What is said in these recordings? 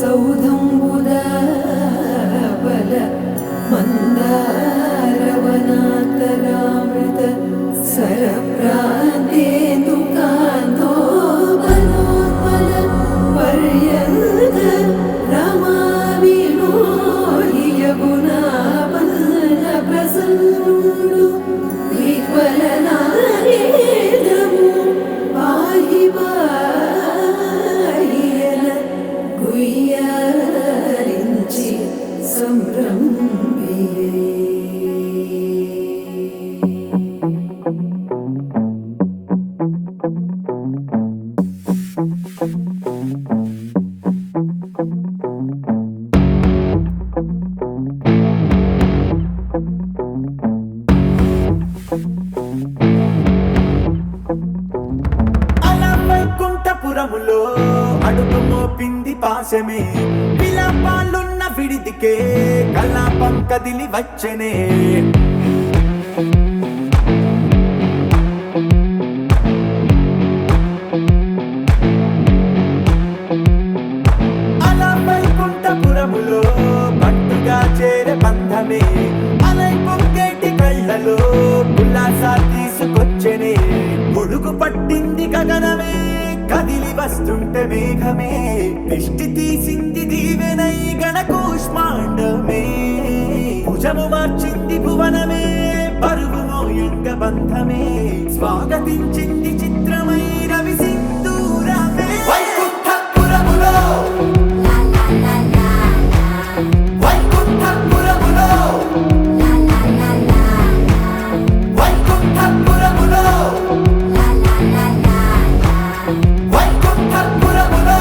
सौधम्बुदबल मन्दारवनान्तरामृत सरप्रान्तेन्दुकान्तो मनोज्वल पर्यन्त रमाविनोहि यमुनावल्लभप्रसन्नुडु विह्वलनागेन्द्रमु पाहि पाहियन गुह्यరించి సంరంభియే. అలా వైకుంఠపురములో అడుగు మోపింది పాశమే, విలాపాలున్న విడిదికే కలాపం కదిలి వచ్చనే. అలా వైకుంఠపురములో పట్టుగా చేరే బంధమే, అలై పొంగేటి కళ్ళలో ఉల్లాసా తీసుకొచ్చనే. ముడుగు పట్టింది గగనమే, కదిలి వస్తుంటే మేఘమే, దృష్టి తీసింది దీవెనై గణకూష్మాండమే. భుజము మార్చింది భువనమే, పరువు మోయంగ బంధమే, స్వాగతించింది చిత్రమై రవి సింధూరమే. వైకుంఠపురములో వైకుంఠపురములో వైకుంఠపురములో వైకుంఠపురములో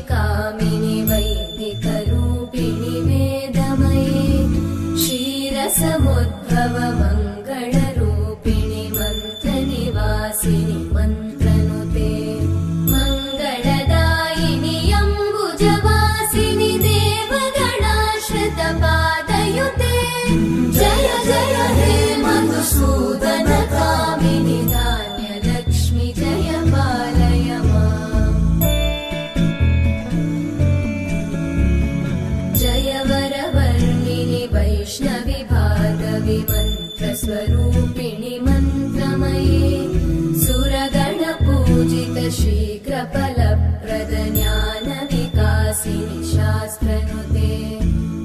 कामिनि वैदिकरूपिणि वेदमये क्षीरसमुद्भव मङ्गलरूपिणि मन्त्रनिवासिनि मन्त्रनुते मङ्गलदायिनि अम्बुजवासिनि देवगणाश्रितपादयुते जय जय हे मधुसूदन कामिनि धान्यलक्ष्मि जय पालय माम् जय वरवर्णिनि वैष्णवि भार्गवि मन्त्रस्वरूपिणि मन्त्रमये सुरगणपूजित शीघ्रफलप्रद ज्ञानविकासिनि शास्त्रनुते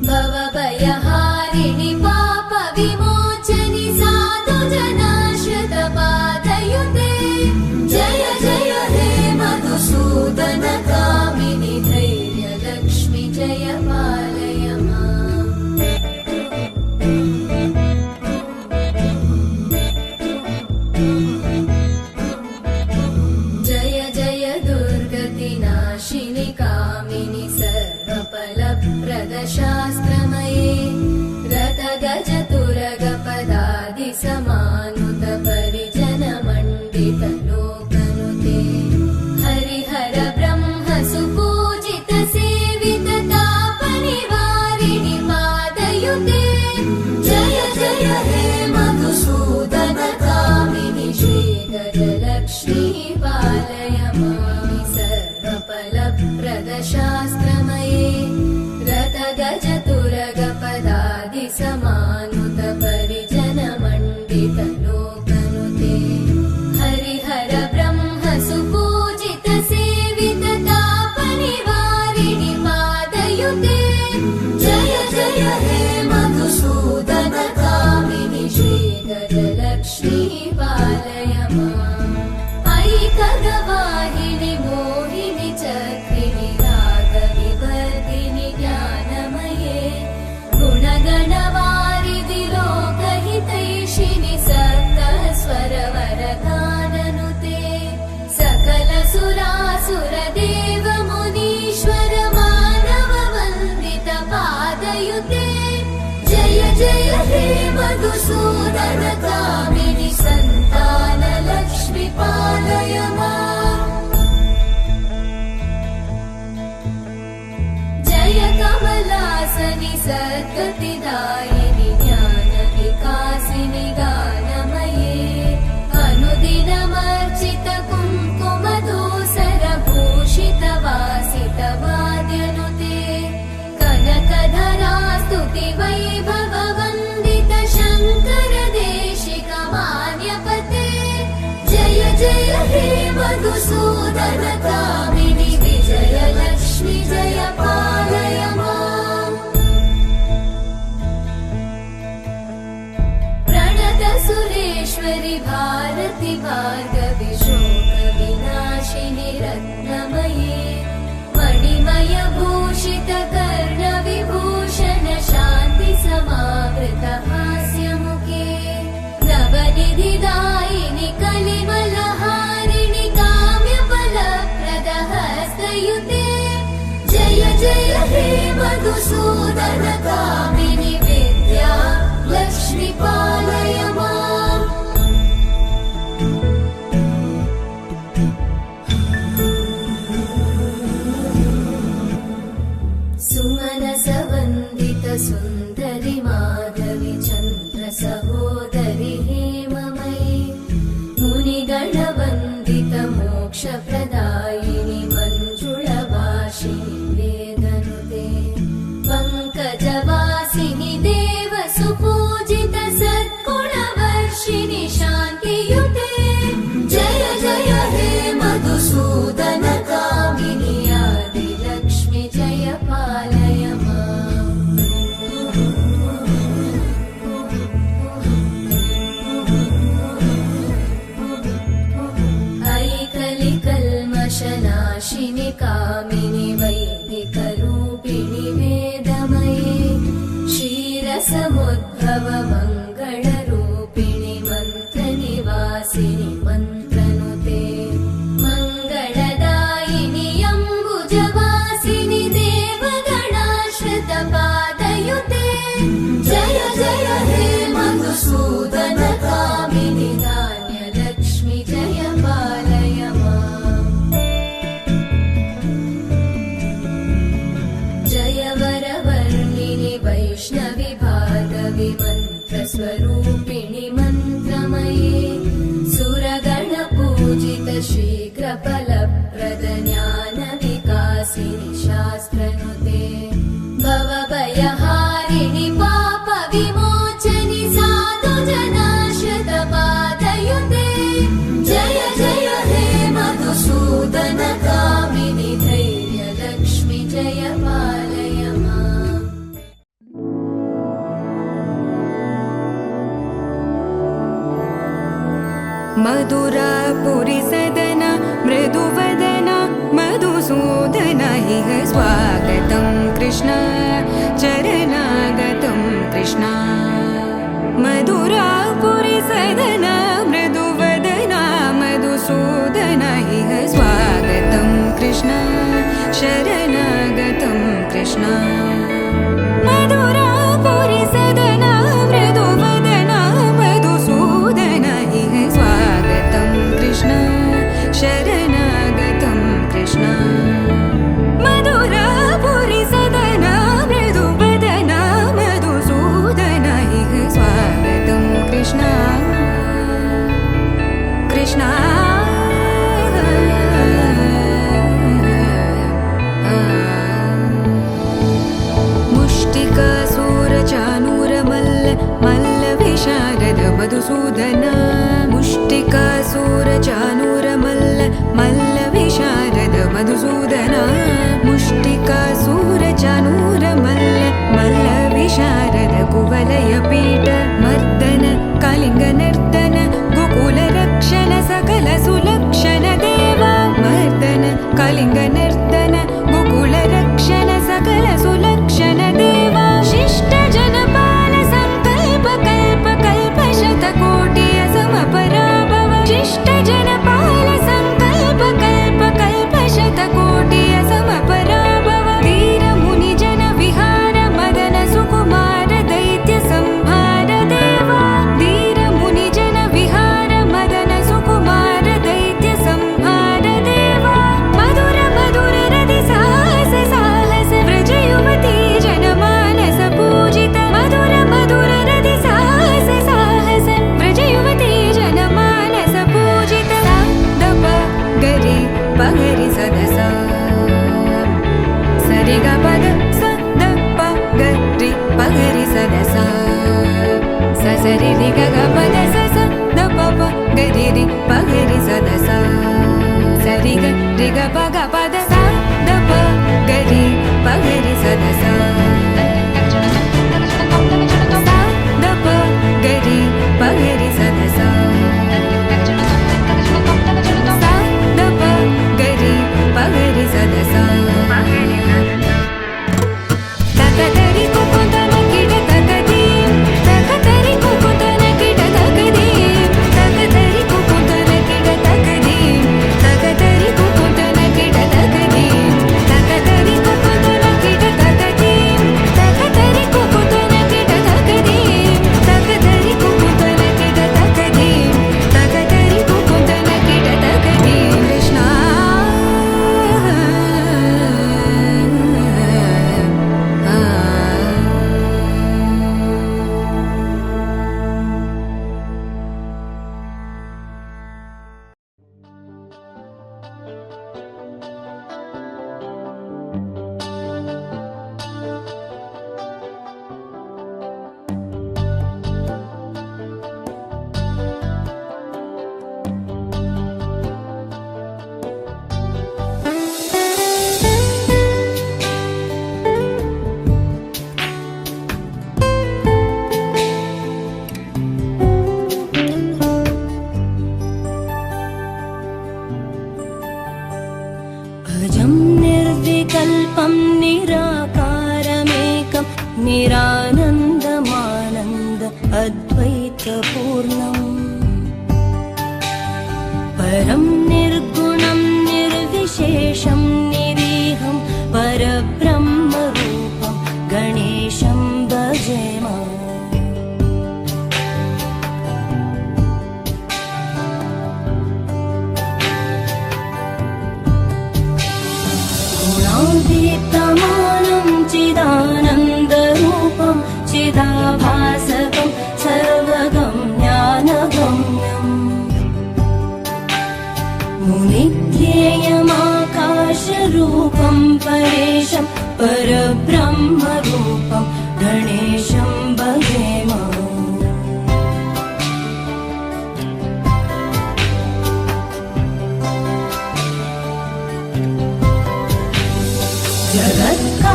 भवभयहारिणि पापविमोचनि साधुजनाश्रितपादयुते जय जय हे मधुसूदन कामिनि धैर्यलक्ष्मि जय पालय माम् जय जय दुर्गतिनाशिनि कामिनि सर्वफलप्रद शास्त्रमये रथगजतुरगपदादिसमानुत परिजनमण्डित लोकनुते हरिहर ब्रह्म सुपूजित सेवित तापनिवारिणि पादयुते जय जय हे मधुसूदन कामिनि श्रीगजलक्ष्मी पालय मामि सर्वफलप्रद शास्त्रमये रथगजतुरगपदादिसमानुत परिजनमण्डित लोकनुते हरिहर ब्रह्म सुपूजित सेवित तापनिवारिणि पादयुते जय जय हे मधुसूदन कामिनि श्रीगजलक्ष्मी पालय माम् ऐकगवाहिनि मोहिनि चक्रिणि रागविवर्धिनि ज्ञानमये गुणगणवारिधि लोकहितैषिणि सप्तस्वरवरगाननुते सकल सुरासुर देव मुनीश्वर मानव वन्दित पादयुते जय जय हे मधुसूदन कामिनि सन्तान लक्ष्मि पालय माम् जय कमलासनि सद्गतिदायिनि ज्ञानविकासिनि गानमये अनुदिनमर्चित कुङ्कुमधूसर भूषित वासित वाद्यनुते कनकधरा स्तुति वैभव वन्दित शङ्कर देशिक मान्यपते जय जय हे मधुसूदन कामिनि विजयलक्ष्मि जय पालय माम् प्रणत सुरेश्वरि भारति भार्गवि शोकविनाशिनि रत्नमये मणिमय भूषित कर्णविभूषण शान्ति समावृत हास्यमुखे नवनिधिदायिनि कलिमलहारिणि काम्यफलप्रद हस्तयुते जय जय हे मधुसूदन कामिनि विद्या लक्ष्मि पालय माम् सुमनसवन्दित सुन्दरि माधवि चन्द्र सहोदरि हेममयि मुनिगणवन्दित मोक्षप्रदायिनि मञ्जुळभाषिनि वेदनुते पङ्कजवासिनि देव सुपूजित सर्व वासिनि देवगणाश्रितपादयुते जय जय हे मधुसूदन कामिनि धान्यलक्ष्मि जय पालय माम् जय वरवर्णिनि वैष्णवि भागवि मन्त्रस्वरूपिणि मन्त्रमये सुरगणपूजित शीघ्रफलप्रद ज्ञानविकासिनि शास्त्रनुते भवभयहारिणि पापविमोचनि साधुजनाश्रितपादयुते जय जय हे मधुसूदन कामिनि धैर्यलक्ष्मि जय पालय माम् मधुरापुरि सदन मृदुवदन मधुसूदन इह स्वागतं कृष्ण चरणागतं कृष्ण मधुरापुरि सदन मृदुवदन मधुसूदन इह स्वागतं कृष्ण शरणागतं कृष्ण मधुरापुरि सदन मृदुवदन मधुसूदन इह स्वागतं कृष्ण शरणागतं कृष्ण मधुरापुरि सदन मृदुवदन मधुसूदन इह स्वागतं कृष्ण कृष्ण मुष्टिकासूरचानूरमल्ल मल्लविशारद मधुसूदन मुष्टिकासूरचानूरमल्ल मल्लविशारद मधुसूदन मुष्टिकासूरचानूरमल्ल मल्लविशारद कुवलयपीठ मर्दन कलिङ्गनर्दन गोकुलरक्षण सकल सुलक्षण देवा मर्दन कलिङ्गनर्दन गोकुलरक्षण सकल सुलक्षण देवा शिष्ट जनपाल संकल्प कल्प कल्प शतकोटि असमपराभव शिष्ट जनपाल संकल्प कल्प कल्प शतकोटि असमपराभव वीर मुनि जन विहार मदन सुकुमार दैत्य संहार देवा वीर मुनि जन विहार मदन सुकुमार दैत्य संहार देवा मधुर मधुर रति साहस साहस व्रज युवती जनमानस पूजित मधुर मधुर रति साहस साहस व्रज युवती जनमानस पूजित दप गरि पगरि सदसा सरि ग पद स द प गरि पगरि सदसा स सरि रि ग ग पद स स द प प गरि रि पगरि सदसा सरि ग रि ग प ग पद स द प गरि पगरि सदसा स द प गरि पगरि सदसा स द प गरि पगरि सदसा तकदरि कुकुतन किड तकदीं तकदरि कुकुतन किड तकदीं तकदरि कुकुतन किड तकदीं तकदरि कुकुतन किड तकदीं तकदरि कुकुतन किड तकदीं तकदरि कुकुतन किड तकदीं तकदरि कुकुतन किड तकदीं तकदरि कुकुतन किड तकदीं कृष्ण अजं निर्विकल्पं निराकारमेकं निरानन्दमानन्द अद्वैतपूर्णम् परं निर्गुणं निर्विशेषं निरीहं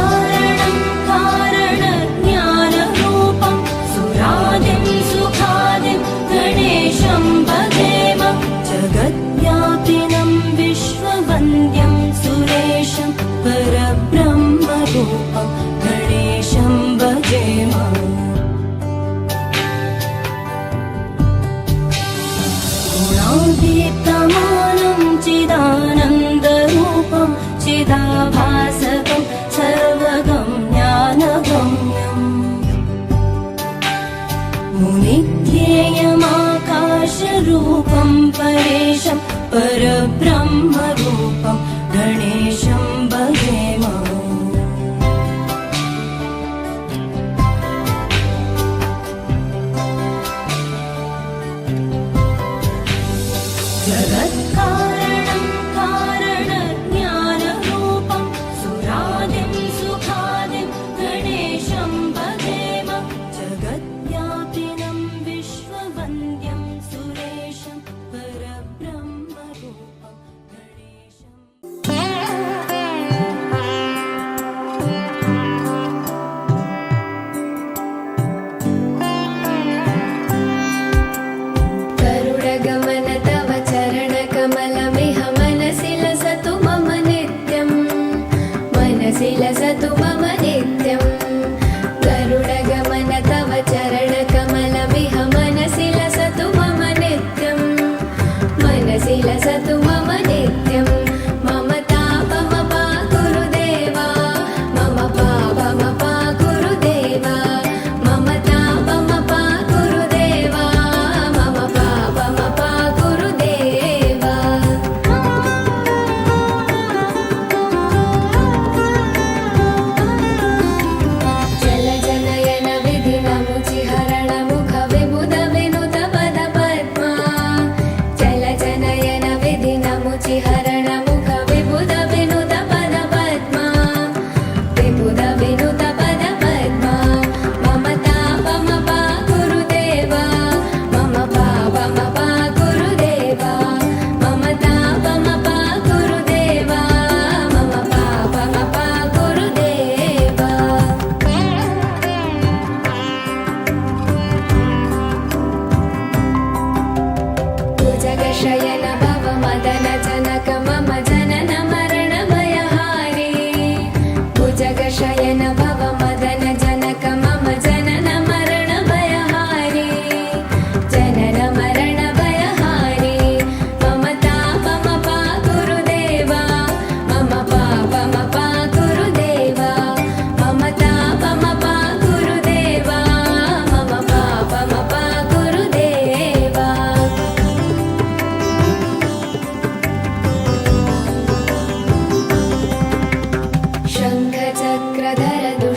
जगत्कारणं कारणज्ञानरूपं सुरादिं सुखादिं गणेशं भजेम जगद्व्यापिनं विश्ववन्द्यं सुरेशं परब्रह्मरूपं गणेशं भजेम गुणातीतमानं चिदानन्दरूपं चिदाभासकं सर्वगं ज्ञानगम्यम् मुनिध्येयमाकाशरूपं परेशं परब्रह्मरूपं गणेशं भजेम जगत्कारणं कारणज्ञानरूपं सुरादिं सुखादिं गणेशं भजेम जगद्व्यापिनं विश्ववन्द्यं सुरेशं परब्रह्मरूपं गणेशं गरुडगमन तव चरणकमलमिह मनसि लसतु मम नित्यम् मनसि लसतु मम नित्यम् गरुडगमन तव चरणकमलमिह मनसि लसतु मम नित्यम् मनसि लसतु मम नित्यम् मम तापमपा गुरुदेवा मम पापमपा गुरुदेवा मम तापमपा गुरुदेवा मम पापमपा गुरुदेवा जलजनयन विधिनमुचिहरणमुख विबुध विनुत पद पद्मा जलजनयन विधिनमुचिहरणमुख विबुध विनुत पद पद्मा विबुध विनुत पद पद्मा मम तापमपा गुरुदेवा मम पापमपा गुरुदेवा मम तापमपा गुरुदेवा मम पापमपा गुरुदेवा भुजगशयन भव मदन जनक मम जनन मरण भयहारी भुजगशयन भव मदन जनक मम जनन मरण भयहारी जनन मरण भयहारी मम तापमपा गुरुदेवा मम पापमपा गुरुदेवा मम तापमपा गुरुदेवा मम पापमपा गुरुदेवा शङ्खचक्रधर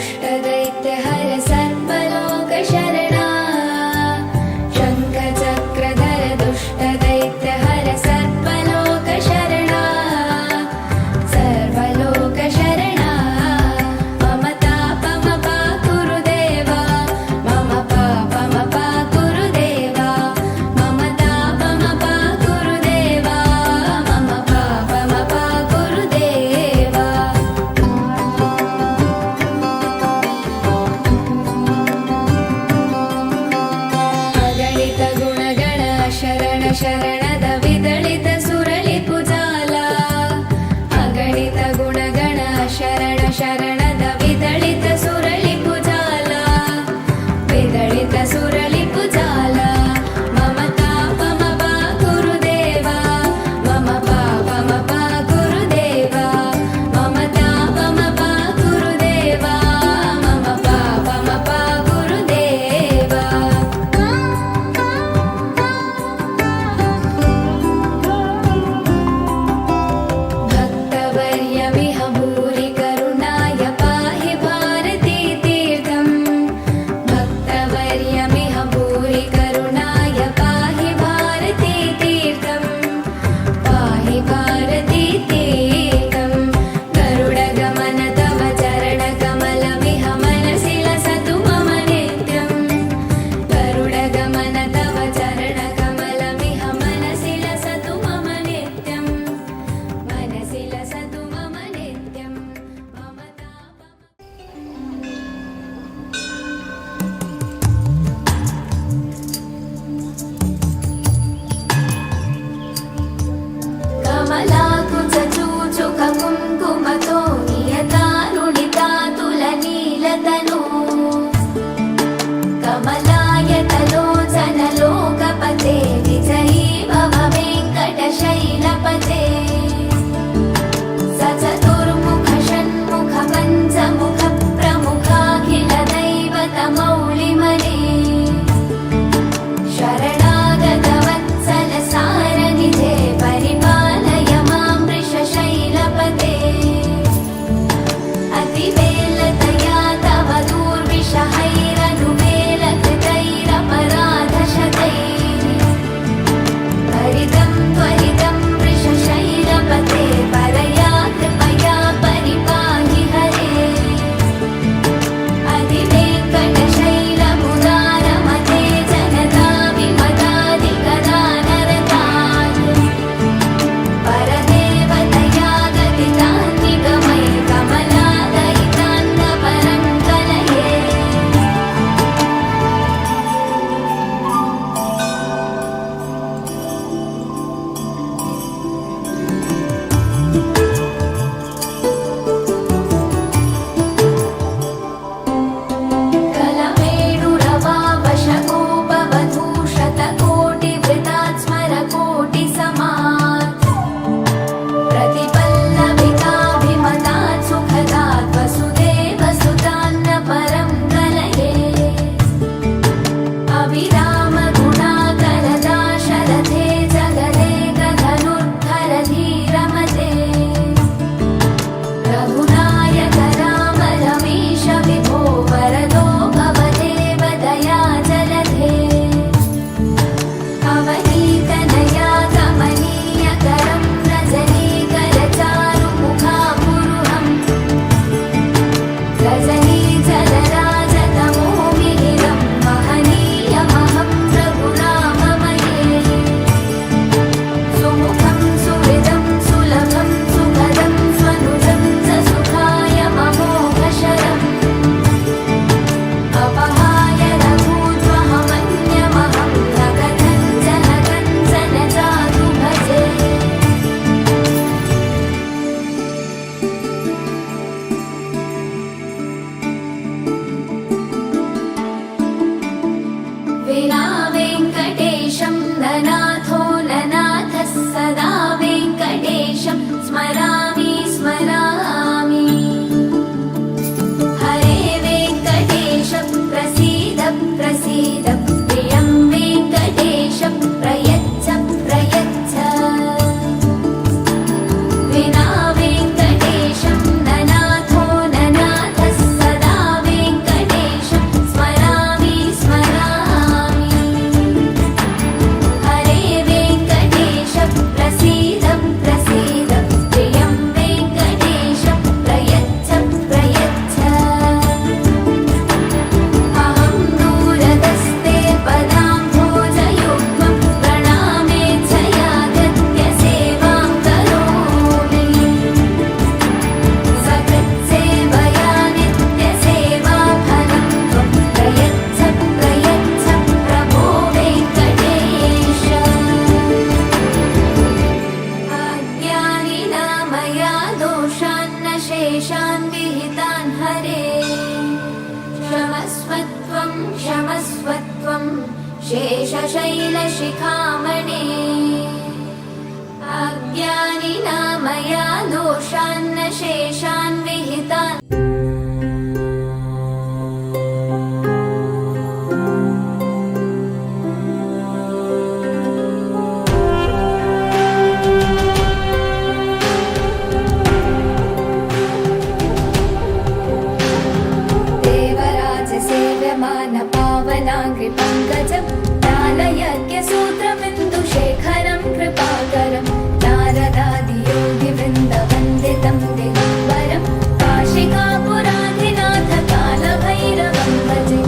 विना वेङ्कटेशं ननाथो ननाथः सदा वेङ्कटेशं स्मरामि स्मरामि हरे वेङ्कटेश प्रसीद प्रसीद प्रियं वेङ्कटेश प्रयच्छ प्रयच्छ विना वेङ्कटेशं ननाथो ननाथः सदा वेङ्कटेशं स्मरामि स्मरामि हरे वेङ्कटेश प्रसीद प्रसीद प्रियं वेङ्कटेश प्रयच्छ प्रयच्छ अहं दूरदस्ते पदाम्भोजयुग्मं प्रणामे च यागत्य सेवां करोमि सकृत्सेवया नित्यसेवाफलं त्वं प्रयच्छ प्रयच्छ प्रभो वेङ्कटेश अज्ञानिना मया दोषान्न शेषान् विहितान् हरे क्षमस्वत्वं क्षमस्वत्वं शेषशैलशिखामणे अज्ञानिना मया दोषान्न शेषान् विहितान् देवराजसेव्यमानपावनाङ्घ्रिपङ्कजं ज्ञानयज्ञसूत्रबिन्दुशेखरं कृपाकरं नारदादियोगिवृन्दवन्दितं दिगम्बरं काशिकापुराधिनाथ कालभैरवं भजे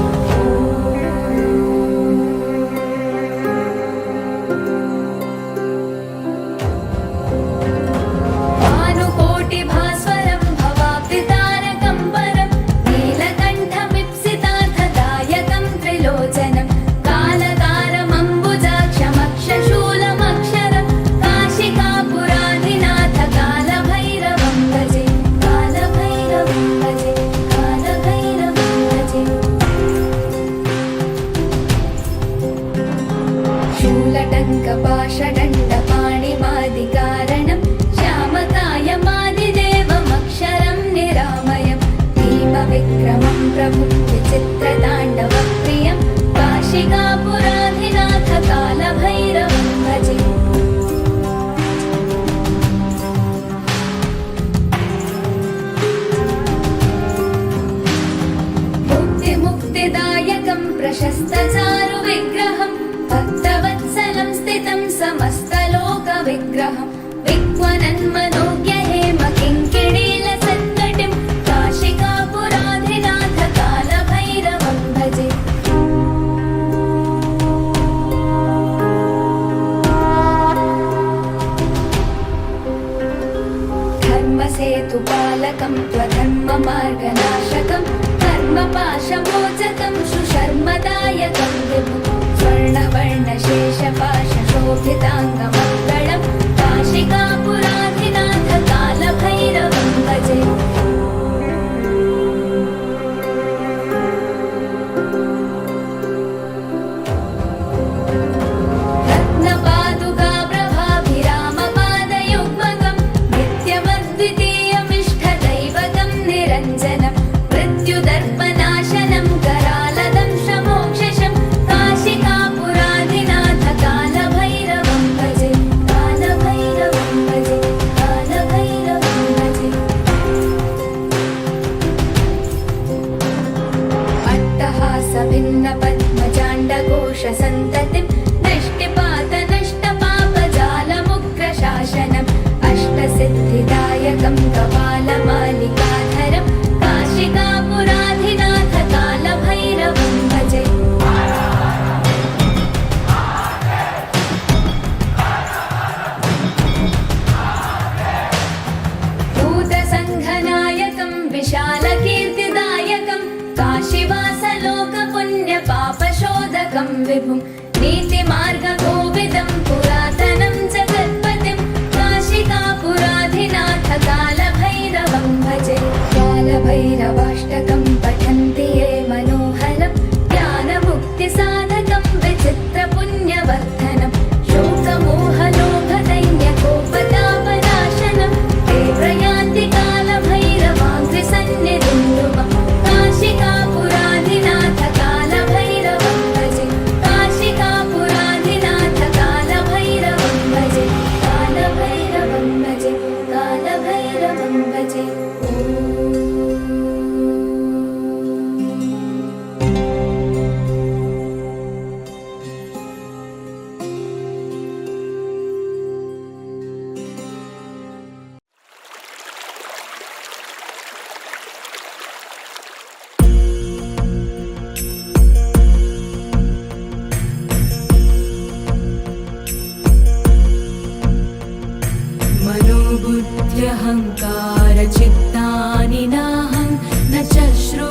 भानुकोटिभास्वरं भवाब्धितारकं परं नीलकण्ठमीप्सितार्थदायकं त्रिलोचनं कालकारमम्बुजाक्षमक्षशूलमक्षरं काशिकापुराधिनाथ कालभैरवं भजे कालभैरवं भजे कालभैरवं भजे शूलटङ्कपाशदण्डपाणिमादिकारणं श्यामकायमादिदेवमक्षरं निरामयं भीमविक्रमं प्रभुं विचित्रताण्डवप्रियं काशिकापुराधिनाथ कालभैरवं भजे मुक्तिदायकं प्रशस्तचारुविग्रहं भक्तवत्सलं स्थितं समस्तलोकविग्रहं विक्वनन्मनोज्ञहेम किङ्किणीलसत्कटिं काशिकापुराधिनाथ कालभैरवं भजे धर्मसेतुपालकं त्वधर्ममार्गनाशकं कर्मपाशमोचकं सुशर्मदायकं विभुं स्वर्णवर्णशेषपाशशोभिताङ्गमङ्गलं काशिकापुराधिनाथ कालभैरवं भजे रत्नपादुकाप्रभाभिरामपादयुग्मकं नित्यमद्वितीयमिष्टदैवतं निरञ्जनं मृत्युदर्पनाशनं करालदंशमोक्षशं काशिकापुराधिनाथ कालभैरवं भजे कालभैरवं भजे कालभैरवं भजे अट्टहासभिन्नपद्मजाण्डकोशसन्ततिं दृष्टिपातनष्टपापजालमुग्रशासनम् अष्टसिद्धिदायकं कपालमालिकाधरं काशिकापुराधिनाथ कालभैरवं भजे भूतसङ्घनायकं विशालकीर्तिदायकं काशीवासलोकपुण्यपापशोधकं विभुं नीतिमार्गकोविदं पुरातनं जगत्पतिं काशिकापुराधिनाथ कालभैरवं भजे कालभैरवाष्टकं पठन्ति ये मनोहरं ज्ञानमुक्तिसाधकं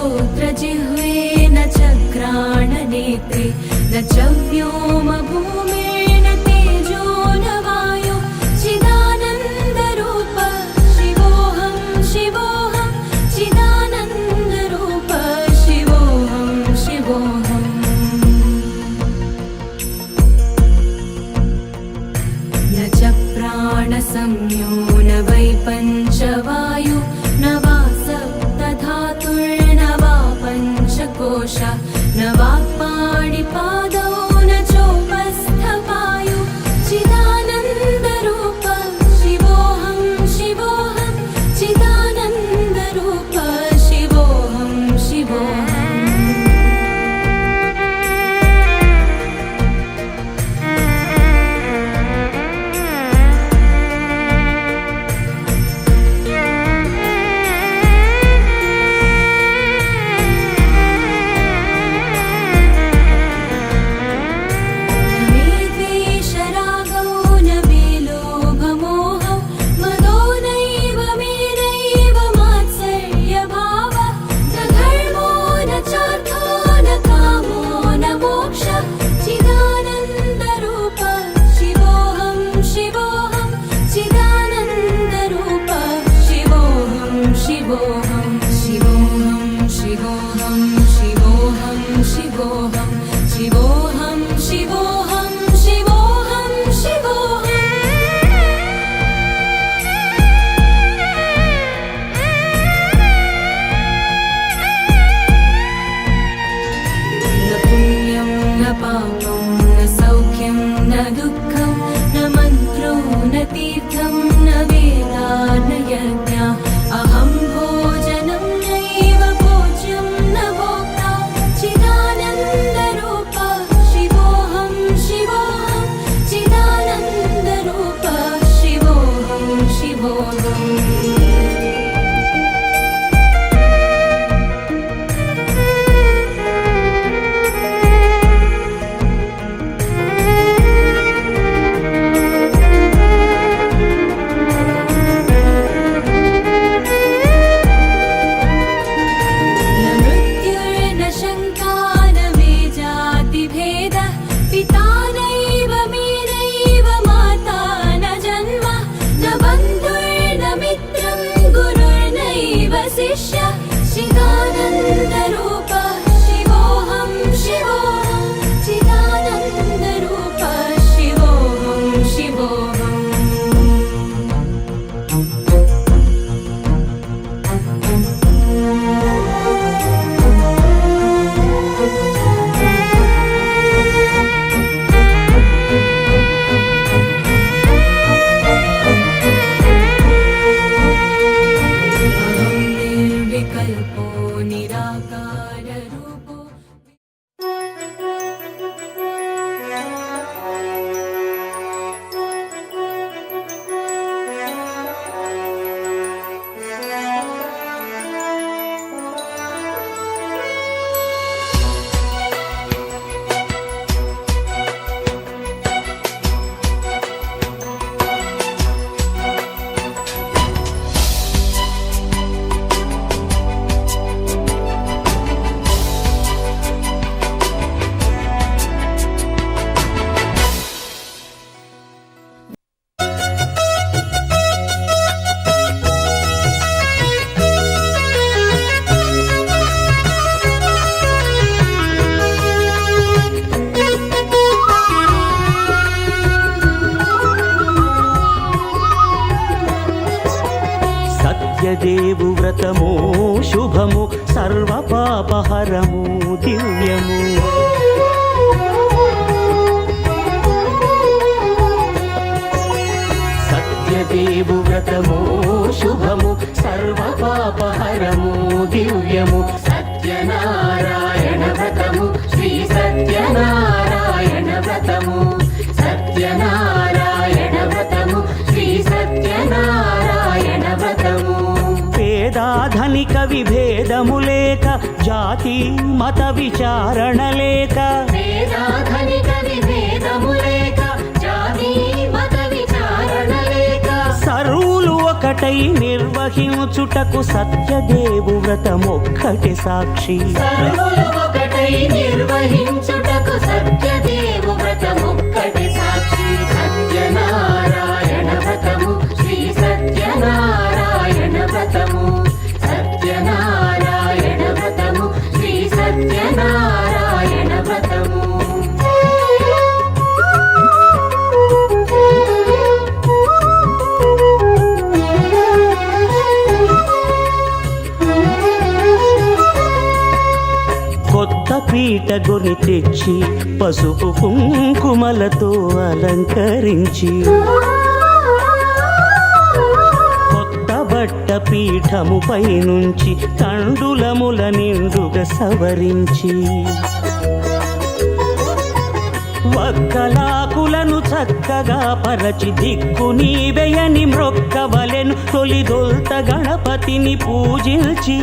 श्रोत्रजिह्वे न च घ्राणनेत्रे न च व्योमभूमेन तेजो न वायो चिदानन्दरूप शिवोऽहं शिवोऽहं चिदानन्दरूप शिवोऽहं शिवोऽहम् न च प्राणसंज्ञो न वै पञ्चवायु न वा सप्तधातुर्न वा पञ्चकोश न वा पाणिपादौ न चोपस्थपायु चिदानन्दरूप शिवोऽहं शिवोऽहं चिदानन्दरूप शिवोऽहं शिवोऽहम् సత్యదేవు వ్రతము శుభము సర్వపాపహరము దివ్యము సత్యదేవు వ్రతము శుభము సర్వపాపహరము దివ్యము సత్యనారాయణ వ్రతము శ్రీ సత్యనారాయణ వ్రతము సత్యనారాయణ వ్రతము శ్రీ సత్యనారాయణ వ్రతము పేదాధనిక విభేదము లేక జాతి మత విచారణ లేక వేదాధనిక విభేదము లేక జాతి మత విచారణ లేక సర్వులు ఒకటై నిర్వహించుటకు సత్యదేవు వ్రతమొక్కటి సాక్షి. సర్వులు ఒకటై నిర్వహించుటకు సత్యదేవు వ్రతముక్కటి సాక్షి. సత్యనారాయణ వ్రతము శ్రీ సత్యనారాయణ వ్రతము. సత్యనారాయణ వ్రతము శ్రీ సత్యనారాయణ వ్రతము. కొత్త పీట కొని తెచ్చి పసుపు కుంకుమలతో అలంకరించి, కొత్త బట్ట పీఠముపై నుంచి తండులముల నిండుగా సవరించి, వక్కలాకులను చక్కగా పరచి దిక్కు నీవెయని మ్రొక్కవలెను. తొలిదొల్త గణపతిని పూజించి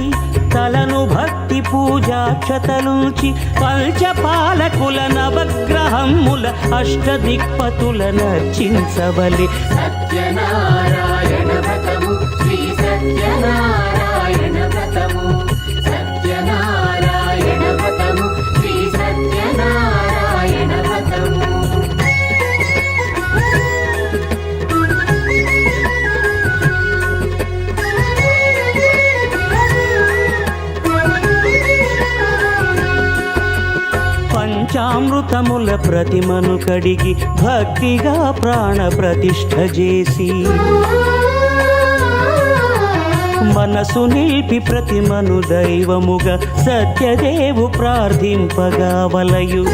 తలను భక్తి పూజాక్షతలుంచి, పంచపాలకుల నవగ్రహముల అష్టదిక్పతుల నర్చించవలె. సత్యనారాయణ వ్రతము శ్రీ సత్యనారాయణ వ్రతము. సత్యనారాయణ వ్రతము శ్రీ సత్యనారాయణ వ్రతము. పంచామృతముల ప్రతిమను కడిగి భక్తిగా ప్రాణ ప్రతిష్ఠ చేసి, మనసు నిలిపి ప్రతిమను దైవముగా సత్యదేవు ప్రార్థింపగా వలయు.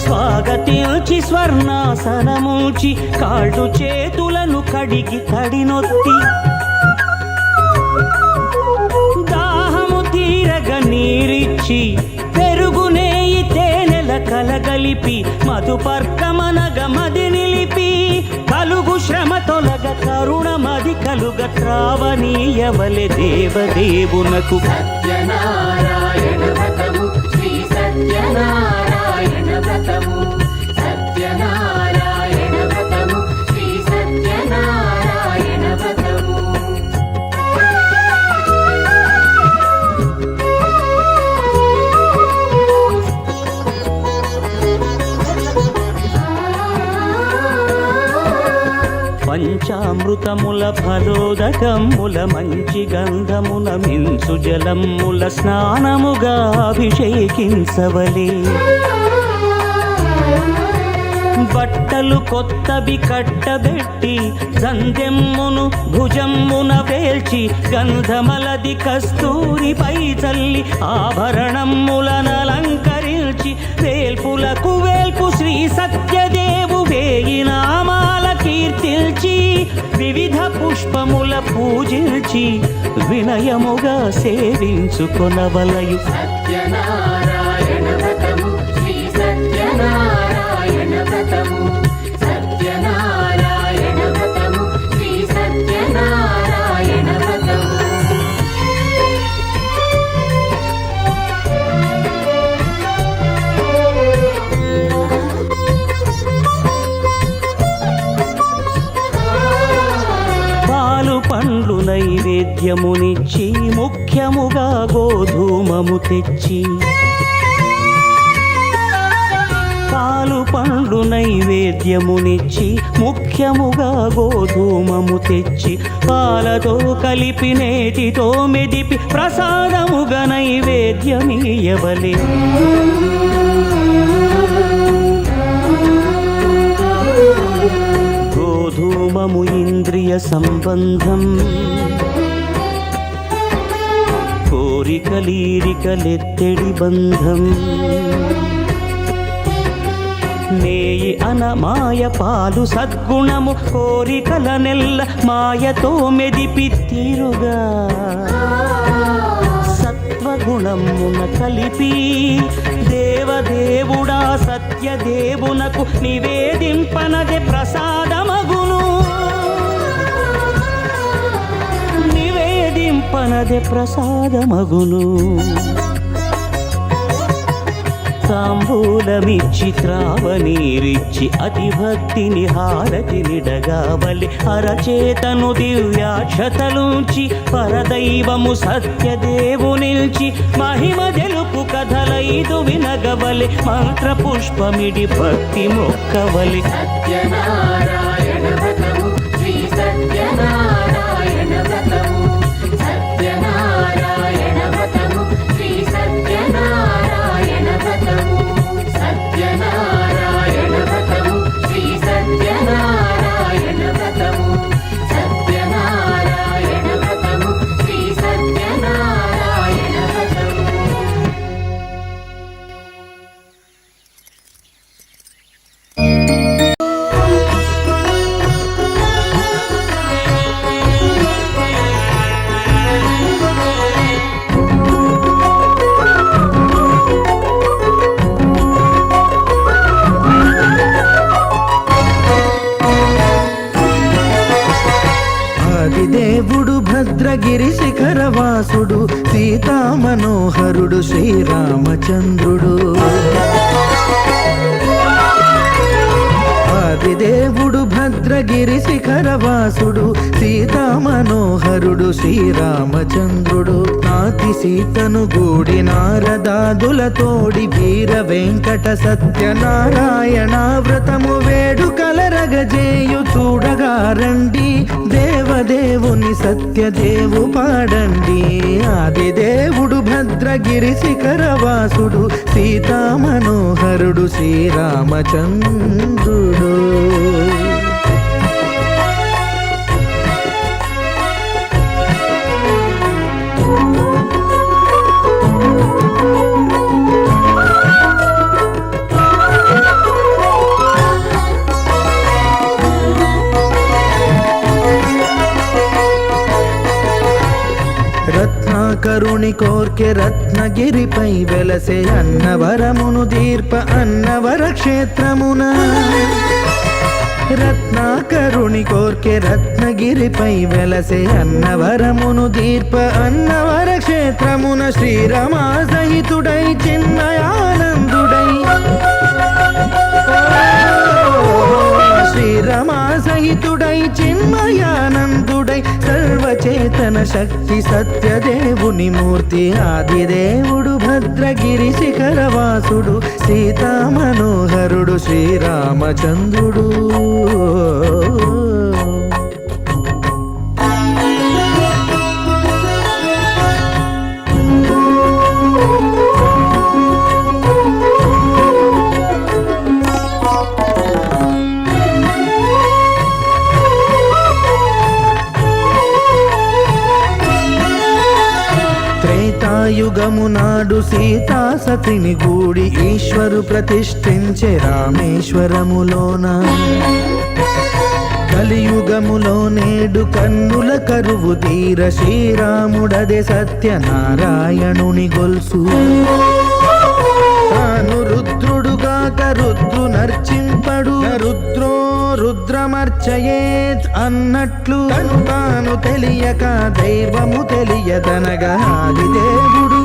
స్వాగతించి స్వర్ణాసనముంచి కాళ్ళు చేతులను కడిగి తడినొత్తి, దాహము తీరగ నీరిచ్చి పెరుగునేయి తేనెల కలగలిపి, మధుపర్కమనగ మది నిలిపి, కలుగు శ్రమ తొలగ కరుణ మది కలుగ త్రావనీయవలె దేవదేవునకు. సత్యనారాయణ వ్రతము శ్రీ సత్యనారాయణ వ్రతము. సత్యనారాయణ వ్రతము శ్రీ సత్యనారాయణ వ్రతము. పంచామృతముల ఫలోదకముల మంచి గంధమున మించు జలముల స్నానముగా అభిషేకించవలే. బట్టలు కొత్తవి కట్టబెట్టి సందెమ్మును భుజమ్మున వేల్చి, గంధమలది కస్తూరిపై చల్లి ఆభరణములనలంకరించి, వేల్పులకు వేల్పు శ్రీ సత్యదేవు వేయి నామాల కీర్తిల్చి, వివిధ పుష్పముల పూజించి వినయముగా సేవించుకొనవలయు. సత్యనారాయణ వ్రతము శ్రీ సత్యనారాయణ వ్రతము. సత్యనారాయణ వ్రతము శ్రీ సత్యనారాయణ వ్రతము. పాలు పండ్లు నైవేద్యమునిచ్చి, ముఖ్యముగా గోధూమము తెచ్చి, పాలు పండ్లు నైవేద్యమునిచ్చి, ముఖ్యముగా గోధూమము తెచ్చి, పాలతో కలిపి నేతితో మెదిపి ప్రసాదముగా నైవేద్యమీయవలే. గోధూమము ఇంద్రియ సంబంధం, కోరికలీరికలెత్తెడి బంధం. నేయి అనమాయ పాలు సద్గుణము, కోరికల నెల్ల మాయతో మెదిపి తీరుగా, సత్వగుణమున కలిపి దేవదేవుడా సత్యదేవునకు నివేదింపనదే ప్రసాదమగును. నివేదింపనదే ప్రసాదమగును. తాంబూలమిచ్చి త్రావనీరిచ్చి అతి భక్తిని హారతినిడగావలి అరచేతను దివ్యాక్షతలుంచి పరదైవము సత్యదేవు నిల్చి మహిమ తెలుపు కథలైదు వినగవలి మంత్ర పుష్పమిడి భక్తి మొక్కవలి సత్యనారాయణ వ్రతము శ్రీ సత్యనారాయణ వ్రతము సత్యనారాయణ వ్రతము శ్రీ సత్యనారాయణ వ్రతము సత్యనారాయణ వ్రతము శ్రీ సత్యనారాయణ వ్రతము సత్యనారాయణ వ్రతము శ్రీ సత్యనారాయణ వ్రతము ఆదిదేవుడు భద్రగిరి శిఖరవాసుడు సీతా మనోహరుడు శ్రీరామచంద్రుడు ఆదిదేవుడు భద్రగిరి శిఖరవాసుడు సీతా మనోహరుడు శ్రీరామచంద్రుడు నాతి సీతను గూడి నారదాదులతోడి వీర వెంకట సత్యనారాయణ వ్రతము వేడుకలరగజేయు చూడగా రండి దేవదేవుని సత్యదేవు పాడండి ఆదిదేవుడు భద్రగిరి శిఖరవాసుడు సీతా మనోహరుడు శ్రీరామచంద్రుడు రత్నాకరుని కోర్కె రత్నగిరిపై వెలసే అన్నవరమును దీర్ప అన్నవర క్షేత్రమున రత్నాకరుని కోర్కె రత్నగిరిపై వెలసే అన్నవరమును దీర్ప అన్నవర క్షేత్రమున శ్రీరమా సహితుడై చిన్మయానందుడై శ్రీరమా సహితుడై చిన్మయానందుడై సర్వచేతన శక్తి సత్యదేవుని మూర్తి ఆదిదేవుడు భద్రగిరి శిఖరవాసుడు సీతా మనోహరుడు శ్రీరామచంద్రుడు త్రేతాయుగము నాడు సీతా సతిని గూడి ఈశ్వరు ప్రతిష్ఠించే రామేశ్వరములోన కలియుగములో నేడు కన్నుల కరువు తీర శ్రీరాముడదే సత్యనారాయణుని గొల్సు తాను రుద్రుడుగాక రుద్రు నర్చింపడు రుద్రో రుద్రమర్చయేత్ అన్నట్లు తను తాను తెలియక దైవము తెలియదనగా ఆదిదేవుడు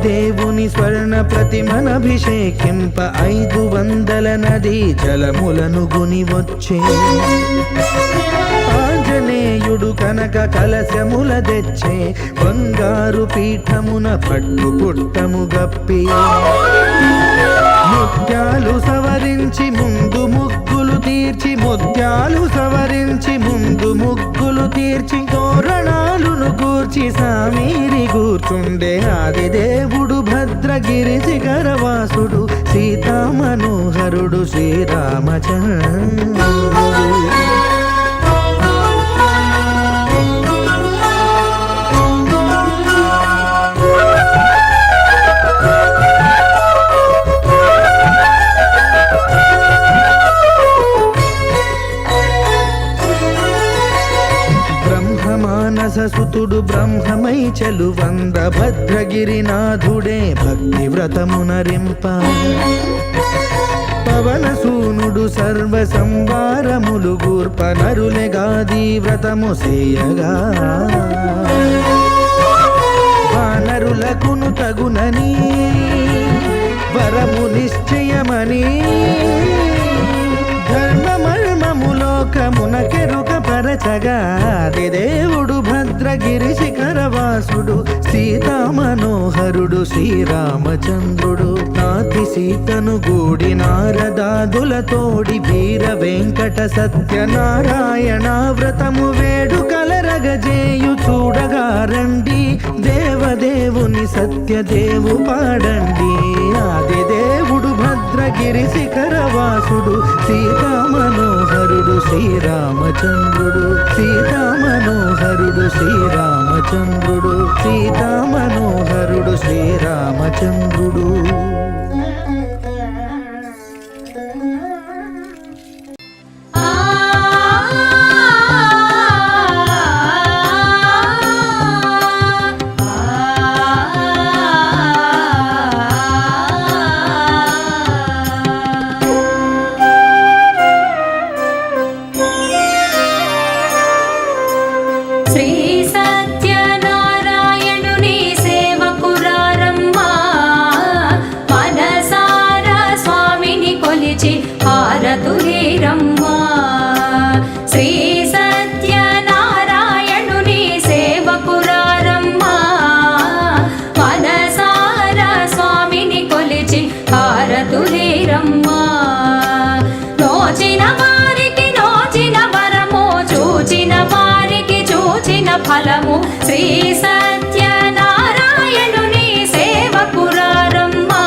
దేవుని స్వర్ణ ప్రతిమనభిషేకింప 500 నదీ జలములను గుని వచ్చే ఆంజనేయుడు కనక కలశముల తెచ్చే బంగారు పీఠమున పట్టు పుట్టము గప్పి ముత్యాలు సవరించి ముందు ముగ్గులు తీర్చి ముత్యాలు సవరించి ముందు ముగ్గులు తీర్చి తోరణాలును కూర్చి సామీరి కూర్చుండే ఆదిదేవుడు భద్రగిరి శిఖరవాసుడు సీతా మనోహరుడు శ్రీరామచంద్రుడు మానససుతుడు బ్రహ్మమై చెలువంద భద్రగిరినాథుడే భక్తి వ్రతమునరింప పవనసూనుడు సర్వ సంవారములు గూర్ప నరులెగాది వ్రతము సేయగా వానరులకును తగునని వరము నిశ్చయమని ధర్మమర్మములోకమునకెరుక పరచగా దేవుడు భద్రగిరి శిఖరవాసుడు సీతామనోహరుడు శ్రీరామచంద్రుడు నాతి సీతను గూడి నారదాదులతోడి వీర వెంకట సత్యనారాయణ వ్రతము వేడుకలరగజేయు చూడగా రండి దేవదేవుని సత్యదేవు పాడండి ఆది దేవుడు భద్రగిరి శిఖరవాసుడు సీతామనోహరుడు శ్రీరామచంద్రుడు సీతామనోహరుడు శ్రీరామచంద్రుడు సీతామనోహరుడు శ్రీరామచంద్రుడు ఫలము శ్రీ సత్యనారాయణుని సేవకురారమ్మా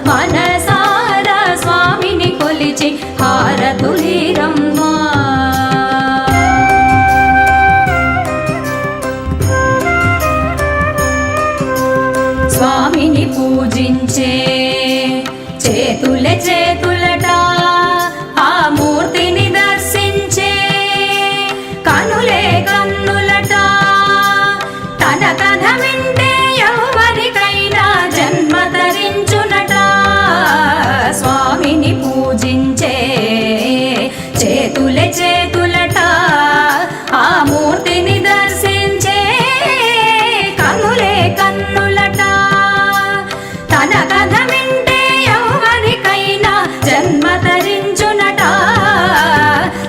మనసారా స్వామిని కొలిచి హారతులీరమ్మా స్వామిని పూజించే చేతులే చేతులట ఆ మూర్తిని దర్శించే కనులే కన్నులట తన కథ వింటే ఎవరికైనా జన్మ ధరించునట స్వామిని పూజించే చేతులే చేతులట ఆ మూర్తిని దర్శించే కనులే కన్నులట తన కథ వింటే ఎవరికైనా జన్మ ధరించునట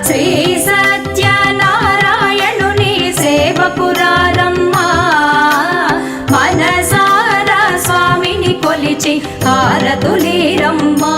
శ్రీ సత్యనారాయణుని సేవకురారమ్మా మనసారా స్వామిని కొలిచి హారతులీరమ్మా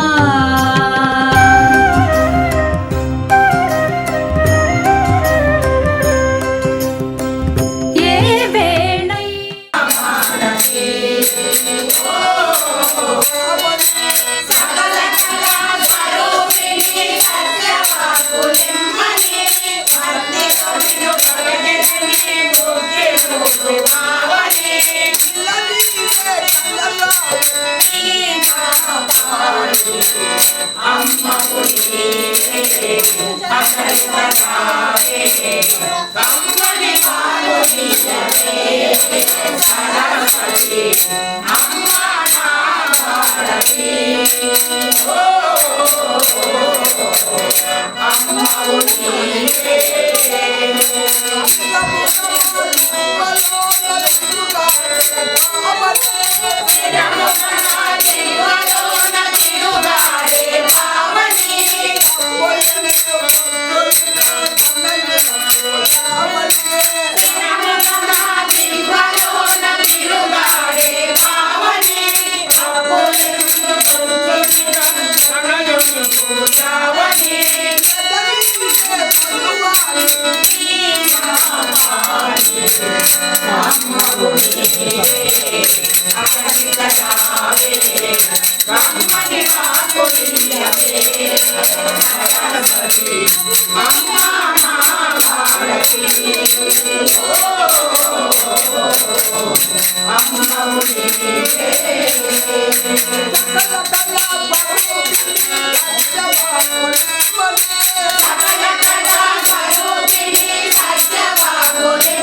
సకల కళా స్వరూపిణి సత్యవాగుని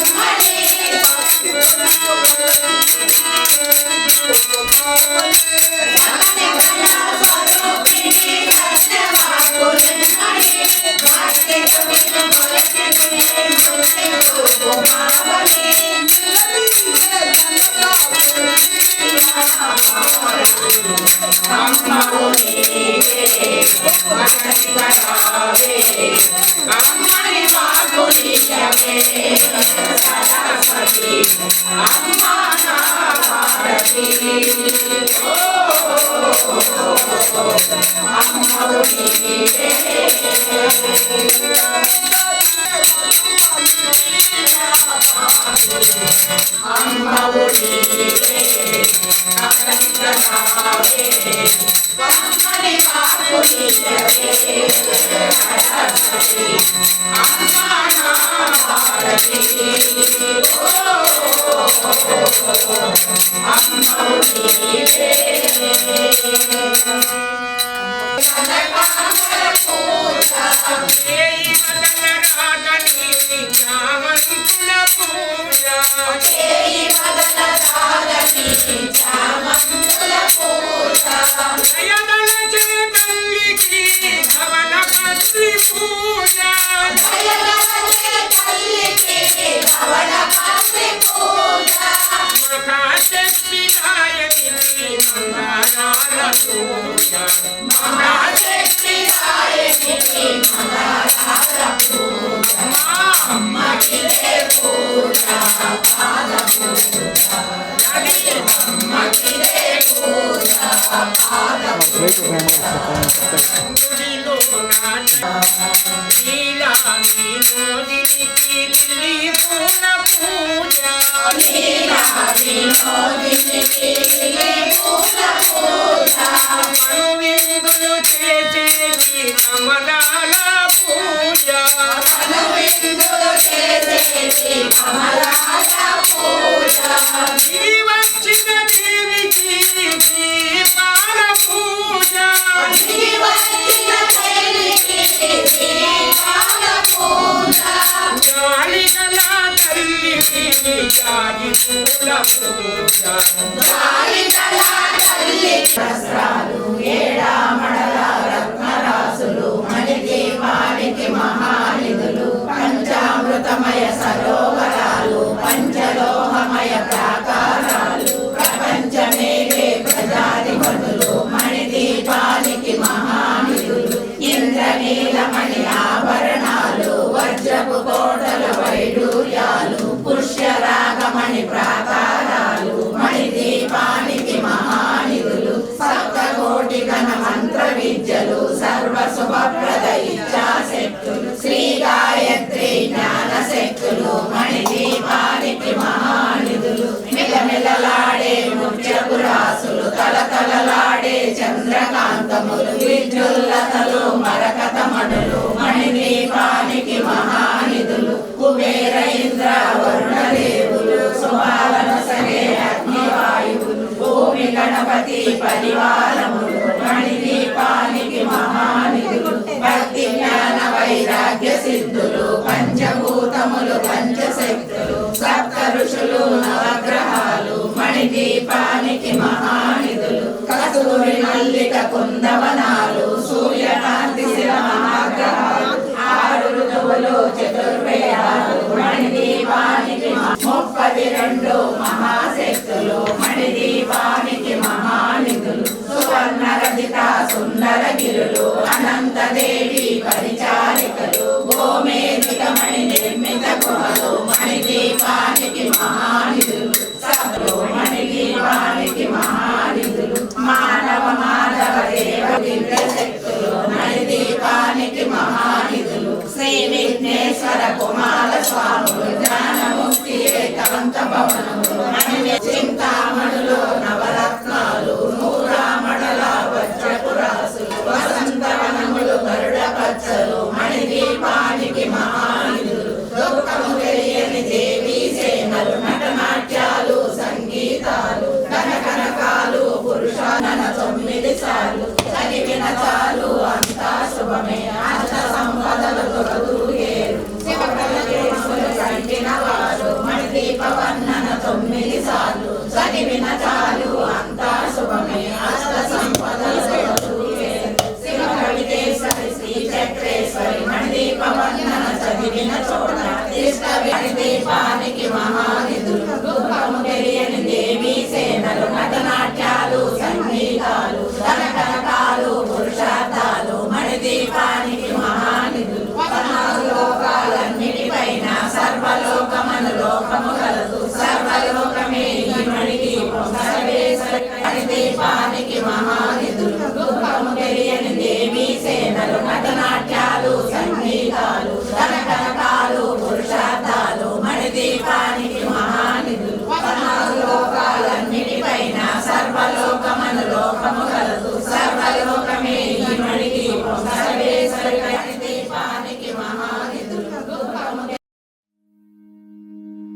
శివ కళకేశ్వర కంటిన వారు మణిదీపవర్ణనతో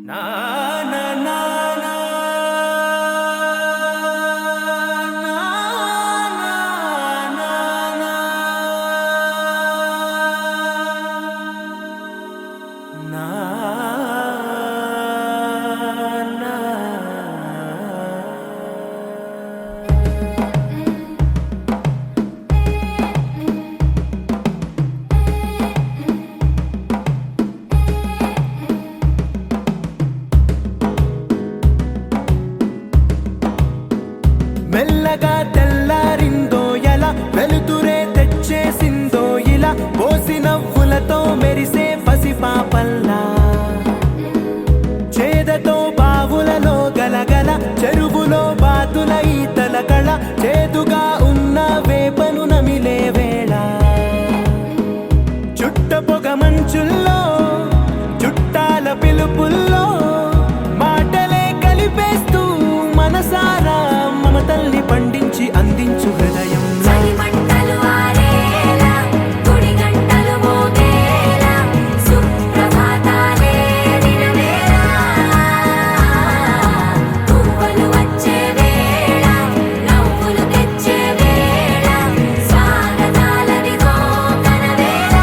నా నా నా నా మెల్లగా తెల్లారిందో ఎలా వెలుతురే తెచ్చేసిందో ఇలా పోసి నవ్వులతో మెరిసే పసిపాపల్లా చేదతో బావులలో గలగల చెరువులో బాతుల ఈతల కళ చేదుగా ఉన్న వేపను నమిలే వేళ చుట్ట పొగ మంచుల్లో చుట్టాల పిలుపుల్లో మాటలే కలిపేస్తూ మనసారా మమతల్ని పండించి అందించు హృదయం చలిమంటలు ఆరేలా గుడి గంటలు మోగేలా సుప్రభాతాలే వినవేళ పువ్వులు వచ్చే వేళ నవ్వులు తెచ్చే వేళ స్వాగతాలవిగో కనవేళ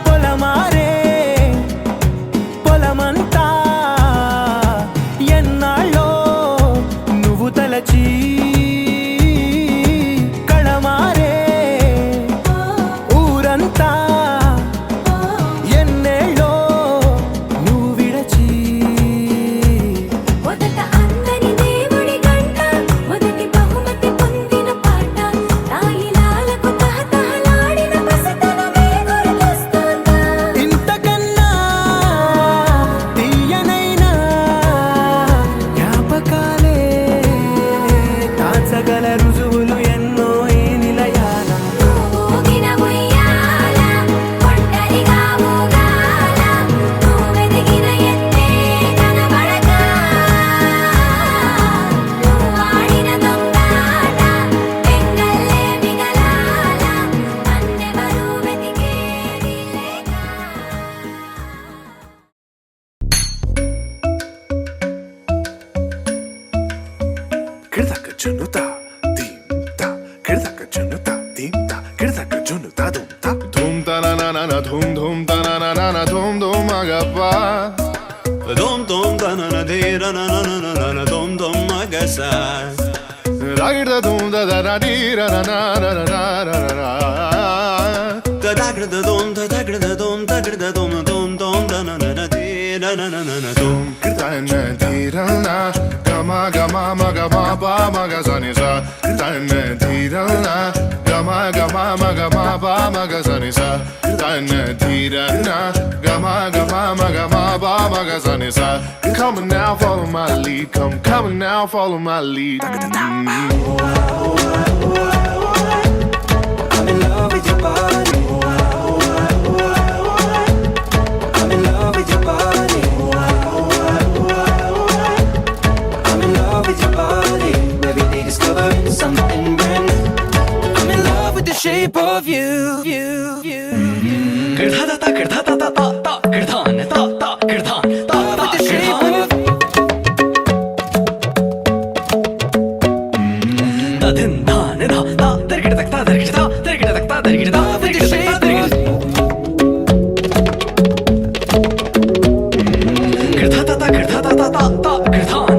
పొలమారే పొలమంతా ఎన్నాళ్ళో నువ్వు తలచి కళమారే ఊరంతా ఎన్నేళ్ళో నువ్వు విడచి మొదట అందరి దేవుడి గంట మొదటి బహుమతి పొందిన పాట తాయిలాలకు తహతహలాడిన పసితనమే గుర్తొస్తుందా ఇంతకన్నా తీయనైనా జ్ఞాపకాలే దాచగల రుజువులు ఎన్నో ఈ నిలయాల ఊగిన ఉయ్యాల ఒంటరిగా ఊగాల నువ్వెదిగిన ఎత్తే కనబడక నువ్వాడిన దొంగాట పెంగల్లే మిగలాల నన్నెవరూ వెతికేది లేక Kırdaka junuta, dimta. Kırdaka junuta, dimta. Kırdaka junuta, dumta. Dum ta na na na na, dum dum ta na na na na, dum dum agappa. Dom dom da na na de ra na na na na na dom dom magasa. Ragda dum da da da di ra na na na na na na na. Da da da dom da da da dom da da dom dom dom da na na na de ra na na na na dom. Kırdana dirana, gama gama maga ma ba maga sani sa. Kırdana dirana, gama gama maga ma ba maga sani sa. Kırdana dirana, gama gama maga ma ba maga sani sa. Come on now, follow my lead. Come on now, follow my lead. I'm in love with your body. I'm in love with your body. I'm in love with your body. Every day discovering something brand new. I'm in love with the shape of you. With the shape of ta ta ta ta ta ta